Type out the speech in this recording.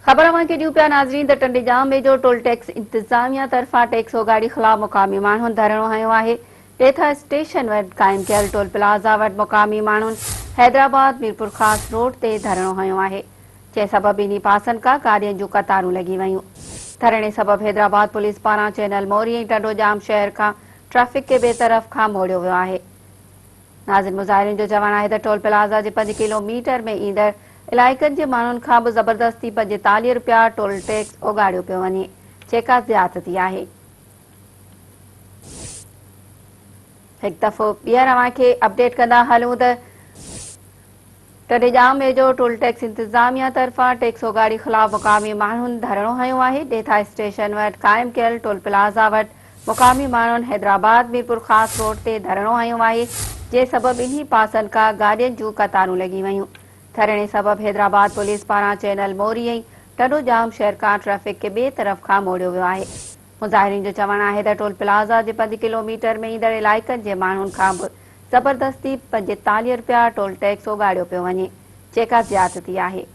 ख़बर अव्हांखे ॾियूं पिया नाज़रीन त टंडीजाम वेझो टोल टैक्स इंतज़ामिया तरफ़ां टैक्स गाड़ी ख़िलाफ़ मुक़ामी माण्हुनि धरणो हयो आहे। टेथा स्टेशन वटि क़ाइम कयल टोल प्लाज़ा वटि मुक़ामी माण्हुनि हैदराबाद मीरपुर ख़ासि रोड ते धरणो हयो आहे। जंहिं सबबि इन्ही पासनि खां गाॾियुनि जूं कतारूं लॻी वयूं। धरणे सबबि हैदराबाद पुलिस पारां चैनल मोरी ऐं टंडोजाम शहर खां ट्रैफ़िक खे ॿिए तरफ़ खां मोड़ियो वियो आहे। नाज़रीन, मुज़ाहिरीन जो चवणु आहे त टोल प्लाज़ा जे 5 किलोमीटर में ईंदड़ इलाइक़नि जे माण्हुनि खां बि ज़बरदस्ती ₹45 टोल टैक्स उगाड़ियो पियो वञे, जेका ज़्यादती आहे। हिकु दफ़ो ॿीहर अव्हांखे अपडेट कंदा हलूं त टंडीजाम वेझो टोल टैक्स इंतज़ामिया तरफ़ां टैक्स गाड़ी ख़िलाफ़ मुक़ामी माण्हुनि धरणो हयो आहे। टेथा स्टेशन वटि क़ाइम कयल टोल प्लाज़ा वटि मुक़ामी माण्हुनि हैदराबाद मीरपुर ख़ासि रोड ते धरणो हयो आहे। जे सबबि इन्ही पासनि खां गाॾियुनि जूं कतारूं लॻी वयूं। धरणे सबबि हैदराबाद पुलिस पारां चैनल मोरी ऐं टंडोजाम शहर खां ट्रैफ़िक खे ॿिए तरफ़ खां मोड़ियो वियो आहे। मुज़ाहिरीन जो चवणु आहे त टोल प्लाज़ा जे 5 किलोमीटर में ईंदड़ इलाइक़नि जे माण्हुनि खां बि ज़बरदस्ती ₹45 टोल टैक्स उगाड़ियो पियो वञे, जेका ज़्यादती आहे।